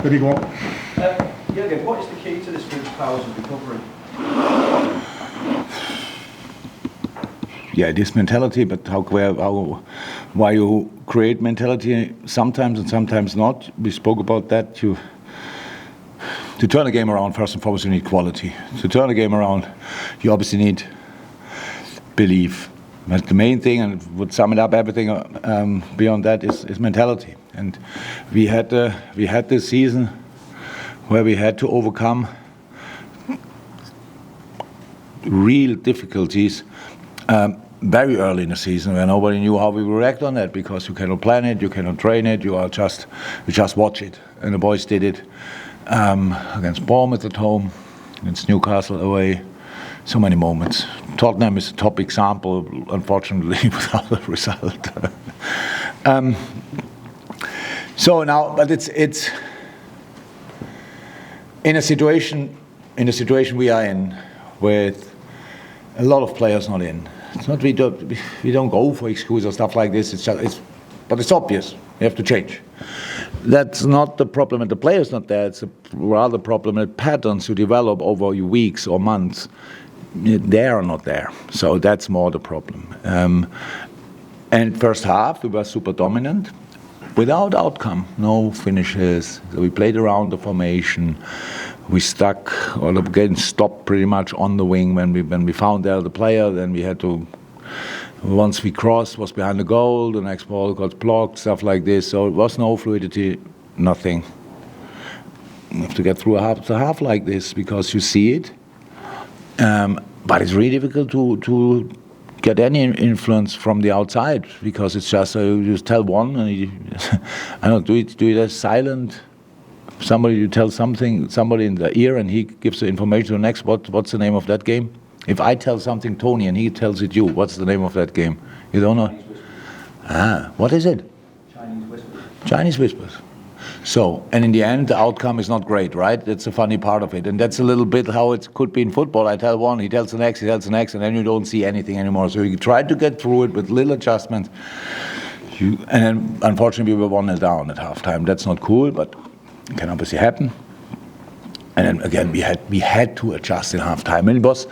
Maybe go on. Jürgen, what is the key to this group's powers of recovery? Yeah, it is mentality, but why you create mentality sometimes and sometimes not. We spoke about that. To turn a game around, first and foremost, you need quality. To turn a game around, you obviously need belief. But the main thing, and would sum it up, everything beyond that is mentality. And we had this season where we had to overcome real difficulties very early in the season, where nobody knew how we would react on that, because you cannot plan it, you cannot train it, you just watch it. And the boys did it against Bournemouth at home, against Newcastle away. So many moments. Tottenham is a top example, unfortunately, without a result. So now, but it's in a situation we are in, with a lot of players not in. It's not we don't go for excuses or stuff like this. But it's obvious. You have to change. That's not the problem that the player's not there. It's a rather problem that patterns you develop over weeks or months, they are not there. So that's more the problem. And first half, we were super dominant, without outcome, no finishes. So we played around the formation. We stuck, or again stopped pretty much on the wing when we found there the player. Then we had to, once we crossed, was behind the goal. The next ball got blocked, stuff like this. So it was no fluidity, nothing. You have to get through a half like this because you see it. But it's really difficult to get any influence from the outside, because it's just you just tell one and I don't do it as silent. Somebody, you tell somebody in the ear, and he gives the information to the next. What's the name of that game? If I tell something Tony and he tells it you, what's the name of that game? You don't know? What is it? Chinese Whispers. Chinese Whispers. So, and in the end, the outcome is not great, right? That's a funny part of it. And that's a little bit how it could be in football. I tell one, he tells the next, and then you don't see anything anymore. So you try to get through it with little adjustments. And then, unfortunately, we were 1-0 down at halftime. That's not cool, but it can obviously happen. And then again, we had to adjust in halftime. And it was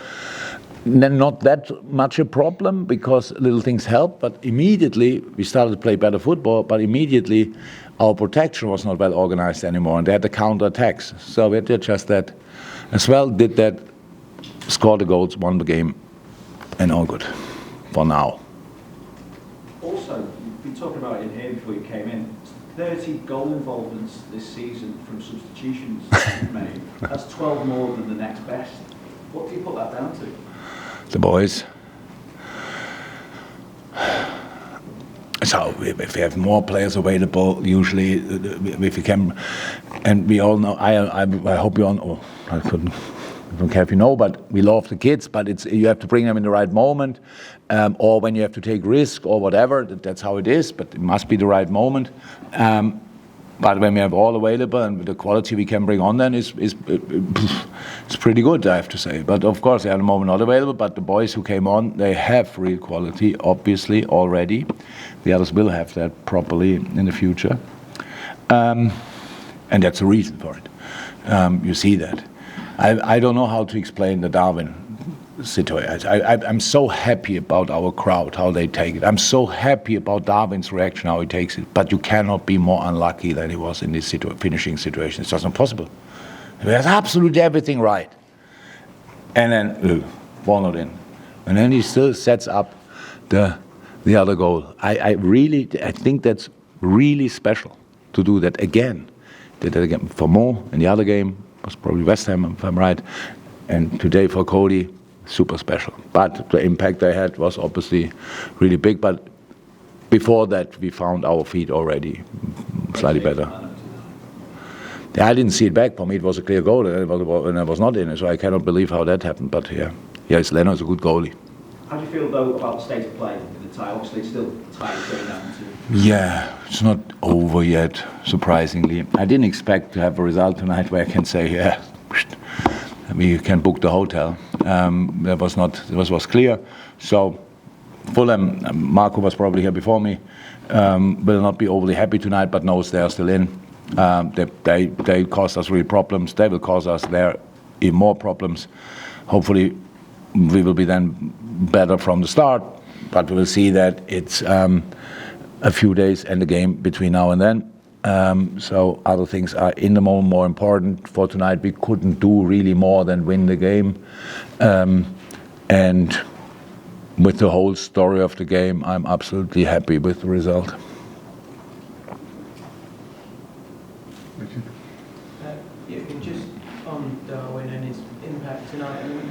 then not that much a problem, because little things helped. But immediately we started to play better football. But immediately our protection was not well organized anymore, and they had the counter attacks. So we had to adjust that as well. Did that, scored the goals, won the game, and all good for now. Also, you've been talking about it in here before you came in. 30 goal involvements this season from substitutions you've made. That's 12 more than the next best. What do you put that down to? The boys. So if we have more players available, usually if we can, and we all know, I hope you all know, I don't care if you know, but we love the kids, but you have to bring them in the right moment, or when you have to take risk or whatever, that's how it is, but it must be the right moment. But when we have all available and the quality we can bring on, then it's pretty good, I have to say. But of course, they are at the moment not available. But the boys who came on, they have real quality, obviously, already. The others will have that properly in the future. And that's the reason for it. You see that. I don't know how to explain the Darwin situation. I'm so happy about our crowd, how they take it. I'm so happy about Darwin's reaction, how he takes it. But you cannot be more unlucky than he was in this finishing situation. It's just not possible. He has absolutely everything right. And then, ball not in. And then he still sets up the other goal. I think that's really special to do that again. Did that again for Mo in the other game. Was probably West Ham, if I'm right. And today for Cody. Super special. But the impact they had was obviously really big. But before that, we found our feet already slightly better. Yeah, I didn't see it back. For me, it was a clear goal, and I was not in it. So I cannot believe how that happened. But yes, Leno's a good goalie. How do you feel, though, about the state of play in the tie? Obviously, it's still tight going down to... Yeah, it's not over yet, surprisingly. I didn't expect to have a result tonight where I can say, we can book the hotel. That was clear. So Fulham, Marco was probably here before me, will not be overly happy tonight, but knows they are still in. They cause us real problems. They will cause us there even more problems. Hopefully, we will be then better from the start, but we will see that it's a few days and the game between now and then. So other things are in the moment more important. For tonight, we couldn't do really more than win the game. And with the whole story of the game, I'm absolutely happy with the result. Just on Darwin and his impact tonight, I mean,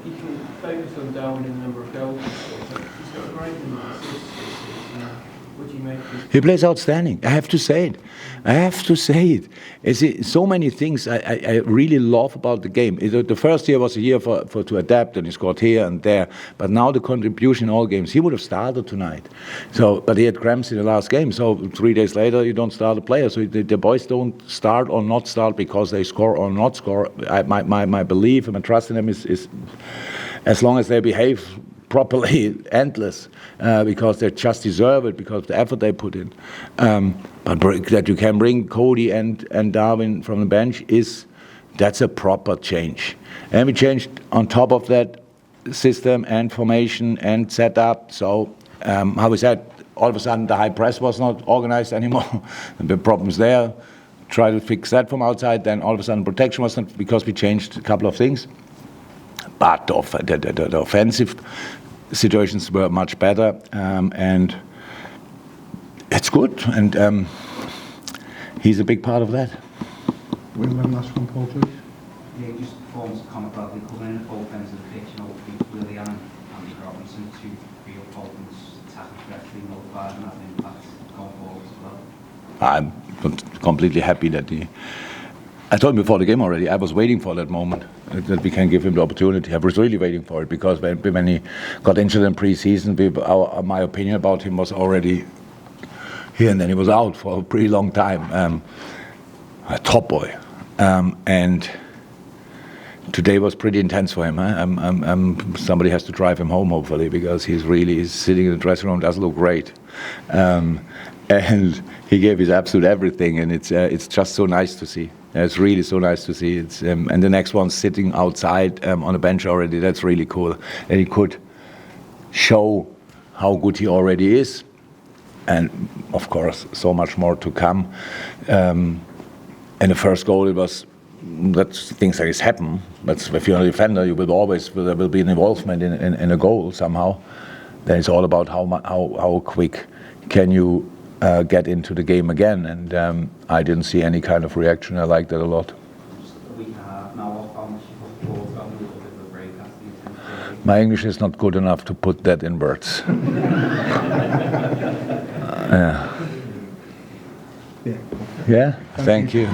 you can focus on Darwin and the number of goals he's scored, but he's got a great number of assists this season. What do you make of this? He plays outstanding. I have to say it. It's so many things I really love about the game. The first year was a year for to adapt, and he scored here and there. But now the contribution in all games, he would have started tonight. But he had cramps in the last game. So 3 days later, you don't start a player. So the boys don't start or not start because they score or not score. My belief and my trust in them is as long as they behave properly, endless, because they just deserve it because of the effort they put in. But that you can bring Cody and Darwin from the bench that's a proper change. And we changed on top of that system and formation and setup. So how we said, all of a sudden the high press was not organized anymore. The problems there. Try to fix that from outside. Then all of a sudden protection was not, because we changed a couple of things. But the offensive situations were much better, and it's good, and he's a big part of that. One last one, Paul, please. Yeah, just performance of Conor Bradley coming in at both ends of the pitch, Willian and Andy Robinson, two real opponents, attacking correctly, notified, and having impact going forward as well. I'm completely happy that I told him before the game already, I was waiting for that moment, that we can give him the opportunity. I was really waiting for it, because when he got injured in pre-season, my opinion about him was already here, and then he was out for a pretty long time. A top boy. And today was pretty intense for him. Somebody has to drive him home, hopefully, because he's sitting in the dressing room, doesn't look great. And he gave his absolute everything, and it's just so nice to see. It's really so nice to see. And the next one sitting outside on a bench already. That's really cool. And he could show how good he already is, and of course, so much more to come. And the first goal, that's things like this happen. But if you're a defender, there will be an involvement in a goal somehow. Then it's all about how quick can you get into the game again, and I didn't see any kind of reaction. I liked that a lot. Just a week and a half now off, how much you got a little bit of a break after the intense. My English is not good enough to put that in words. Yeah. Thank you.